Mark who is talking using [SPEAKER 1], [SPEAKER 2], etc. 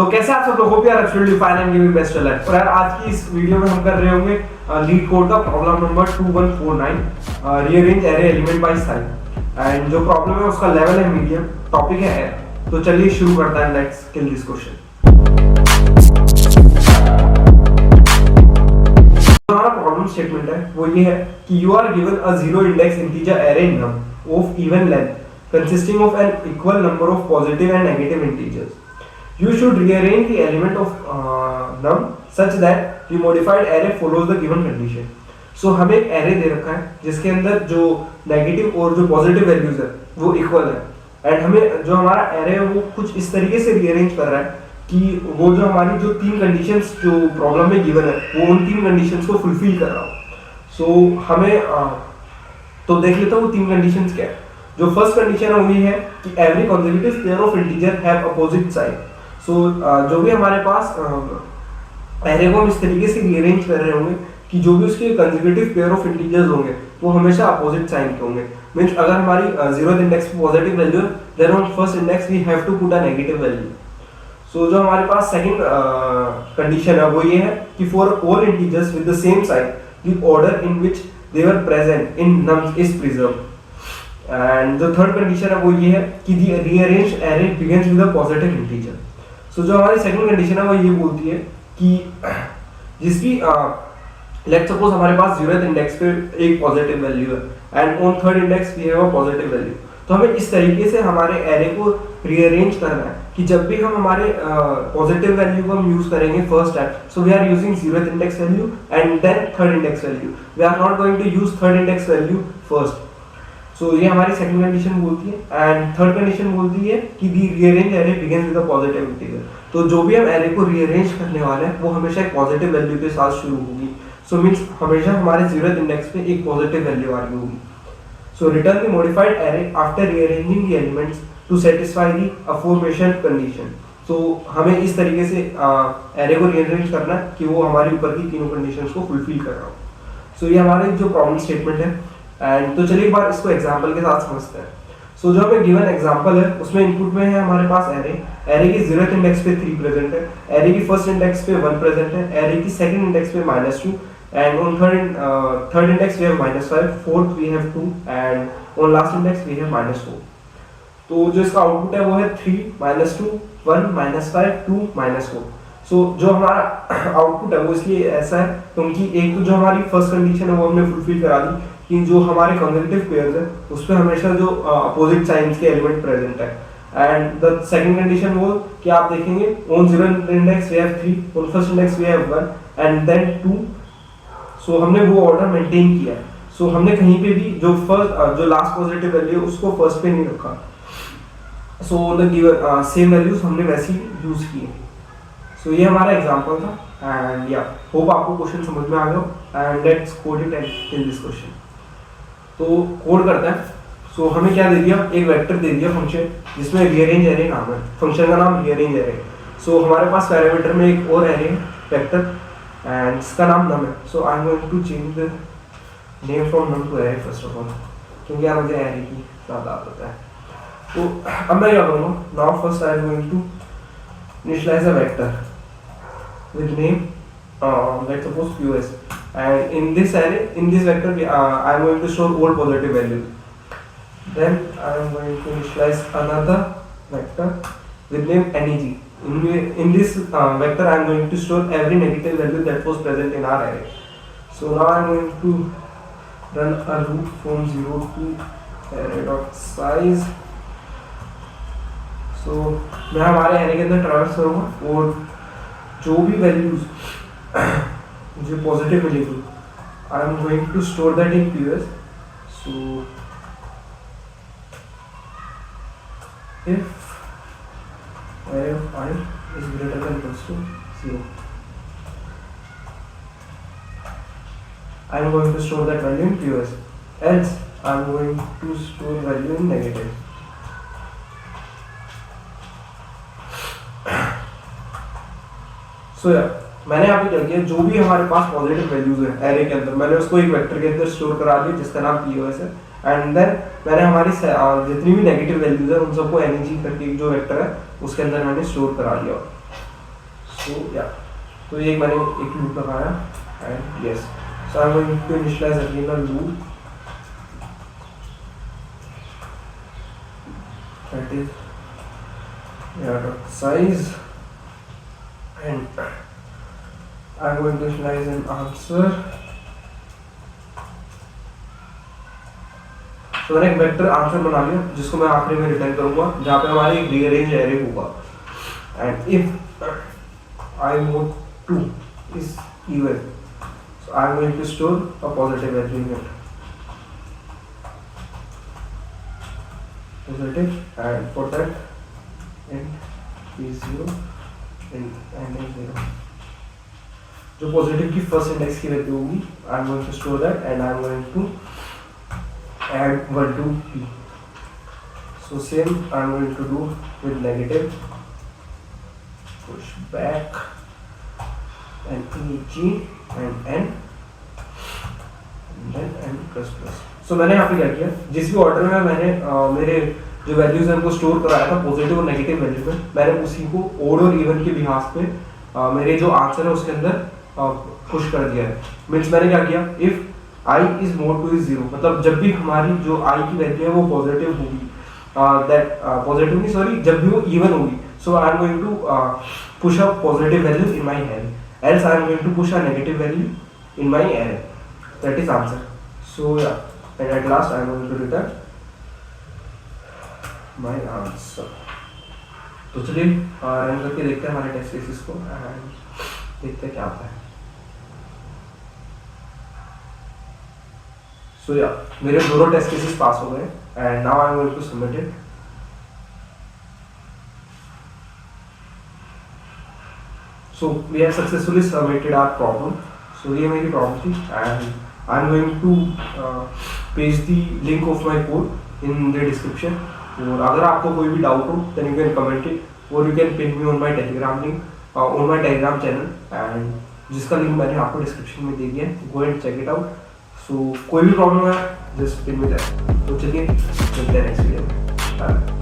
[SPEAKER 1] तो कैसे आप सब लोग होप यार absolutely fine and giving best life. और यार आज की इस वीडियो में हम कर रहे होंगे लीड कोड का problem number 2149 rearrange array element by sine. And जो प्रॉब्लम है उसका लेवल है मीडियम, टॉपिक है एरे। तो चलिए शुरू करते हैं, लेट्स किल दिस क्वेश्चन। हमारा प्रॉब्लम स्टेटमेंट है वो ये है कि you are given a zero index integer array num of even length consisting of an equal number of positive and negative integers. You should rearrange the element of num such that the modified array follows the given condition. So हमें एक array दे रखा है जिसके अंदर जो negative और जो positive values है वो इक्वल है एंड हमें जो हमारा array है वो कुछ इस तरीके से रीअरेंज कर रहा है कि वो जो हमारी जो तीन कंडीशंस जो प्रॉब्लम में गिवन है वो उन तीन कंडीशंस को फुलफिल कर रहा हो। सो हमें तो देख लेता हूँ वो तीन कंडीशंस क्या है। जो फर्स्ट कंडीशन है वो ये है कि every consecutive pair of integer have opposite side. So जो भी हमारे पास एरे को हम इस तरीके से रीअरेंज कर रहे होंगे कि जो भी उसके कंसेक्यूटिव पेयर ऑफ इंटीजर्स होंगे वो हमेशा अपोजिट साइन के होंगे। मींस अगर हमारी जीरोथ इंडेक्स पे पॉजिटिव वैल्यू है then on first index we have to put a negative value. So जो हमारे पास सेकंड कंडीशन है वो ये है कि for all integers with the same sign the order in which they were present in nums is preserved. And जो third condition है वो ये है कि the rearrange array begins with a positive integer. So जो हमारी सेकंड कंडीशन है वो ये बोलती है कि जिसकी लेट्स सपोज हमारे पास जीरोथ इंडेक्स पे एक पॉजिटिव वैल्यू है and on third index we have a positive value. तो हमें इस तरीके से हमारे एरे को रीअरेंज करना है कि जब भी हम हमारे पॉजिटिव वैल्यू को हम यूज करेंगे first time, so we are using zeroth index value and then third index value. We are not going to use third index value first. So ये हमारी सेकंड कंडीशन बोलती है एंड थर्ड कंडीशन बोलती है कि the rearrange array begins with a positive integer. तो जो भी हम एरे को रीअरेंज करने वाले हैं वो हमेशा एक पॉजिटिव वैल्यू के साथ शुरू होगी। सो मींस हमेशा हमारे जीरोथ इंडेक्स पे एक पॉजिटिव वैल्यू आ रही होगी। So return the modified array after rearranging the elements to satisfy the aforementioned condition. So हमें इस तरीके से एरे को रीअरेंज करना है कि वो हमारे ऊपर की तीनों कंडीशंस को फुलफिल कर रहा हो। सो ये हमारे जो प्रॉब्लम स्टेटमेंट है एंड तो चलिए एक बार इसको एग्जांपल के साथ समझते हैं। सो जो हमें गिवन एग्जांपल है उसमें इनपुट में है हमारे पास एरे की जीरोथ इंडेक्स पे 3 प्रेजेंट है, एरे की फर्स्ट इंडेक्स पे 1 प्रेजेंट है, एरे की सेकंड इंडेक्स पे -2 and on third index we have -5, fourth we have 2 and on last index we have -4। तो जो इसका आउटपुट है वो है 3 -2 1 -5 2 -4। सो जो हमारा आउटपुट है वो इसलिए ऐसा है क्योंकि एक तो जो हमारी फर्स्ट कंडीशन है वो हमने फुलफिल करा दी कि जो हमारे कंसेक्यूटिव पेयर्स है उस पे हमेशा जो अपोजिट साइंस के एलिमेंट प्रेजेंट है। एंड द सेकंड कंडीशन वो कि आप देखेंगे on zeroth index we have 3, on first index we have 1 and then 2। So हमने वो ऑर्डर मेंटेन किया है। सो हमने कहीं पे भी जो लास्ट पॉजिटिव वैल्यू है उसको फर्स्ट पे नहीं रखा। So the given same values हमने वैसे ही यूज किए। सो ये हमारा एग्जांपल था एंड या होप आपको क्वेश्चन समझ में आ गया and let's code it in this question. तो कोड करता है। सो हमें क्या दे दिया, एक वेक्टर दे दिया फंक्शन जिसमें रीअरेंज एरे नाम है, फंक्शन का नाम रीअरेंज एरे। सो हमारे पास पैरामीटर में एक और एरे वेक्टर एंड इसका नाम नम है। So I am going to change the name from num to array first of all क्योंकि यार मुझे एरे की ज़्यादा आदत है। तो अब मैं क्या करूँगा, now first I am going to initialize a vector with name let's suppose qs and in this array, in this vector I am going to store all positive values. Then I am going to initialize another vector with name neg. In this vector I am going to store every negative value that was present in our array. So now I am going to run a loop from 0 to array dot size. So मैं हमारे array के अंदर transfer करूँगा और जो भी values मुझे positive मिलेगी I am going to store that in PS. So if array of I is greater than equals to 0 I am going to store that value in pos, else I am going to store value in negative. सो मैंने यहाँ पे क्या किया, जो भी हमारे पास positive values है array के अंदर मैंने उसको एक वेक्टर के अंदर स्टोर करा दिया जिसका नाम पीओएस है एंड देन मैंने हमारी जितनी भी नेगेटिव वैल्यूज है उन सबको एनजी करके जो वेक्टर है उसके अंदर मैंने स्टोर करा लिया। तो ये मैंने एक लूप लगाया and yes, so I am going to initialize again a loop that is size and I'm going to initialize an answer. तो मैंने एक वेक्टर आंसर बना लिया जिसको मैं आखिरी में रिटर्न करूंगा जहाँ पे हमारे एक रीअरेंज एरे होगा and if I mode 2 is even, so I am going to store a positive value in it. Positive, and for that int is 0 and is 0. जो पॉजिटिव की फर्स्ट इंडेक्स की value होगी I am going to store that and I am going to add 1 to p. So same I am going to do with negative, push back and eg and n and then n plus plus. So मैंने यहाँ पे क्या किया, जिस भी order में मैंने मेरे जो वैल्यूज हैं उनको स्टोर कराया था पॉजिटिव और नेगेटिव वैल्यू में, मैंने उसी को ओड और इवन के लिहाज पे मेरे जो आंसर है उसके अंदर पुश कर दिया है. मीन्स मैंने क्या किया, if i is more to is 0, मतलब जब भी हमारी जो i की वैल्यू है वो पॉजिटिव होगी, दैट पॉजिटिव नहीं सॉरी जब भी वो इवन होगी, so I am going to push a positive value in my array, else I am going to push a negative value in my array. That is answer. So yeah, and at last I am going to return my answer. तो चलिए run करके देखते हैं हमारे test cases को and देखते हैं क्या आता है. So yeah, मेरे दोनों टेस्ट केसेस पास हो गए and now I am going to submit it. So we have successfully submitted our problem. So ये मेरी प्रॉब्लम थी and I am going to page the link of my code in the description. और अगर आपको कोई भी doubt हो then you can comment it और you can ping me on my Telegram link on my Telegram channel and जिसका link मैंने आपको डिस्क्रिप्शन में दे दिया है. Go and check it out. So कोई भी प्रॉब्लम है जस्ट पिन मी दैट. तो चलिए मिलते हैं नेक्स्ट वीडियो में.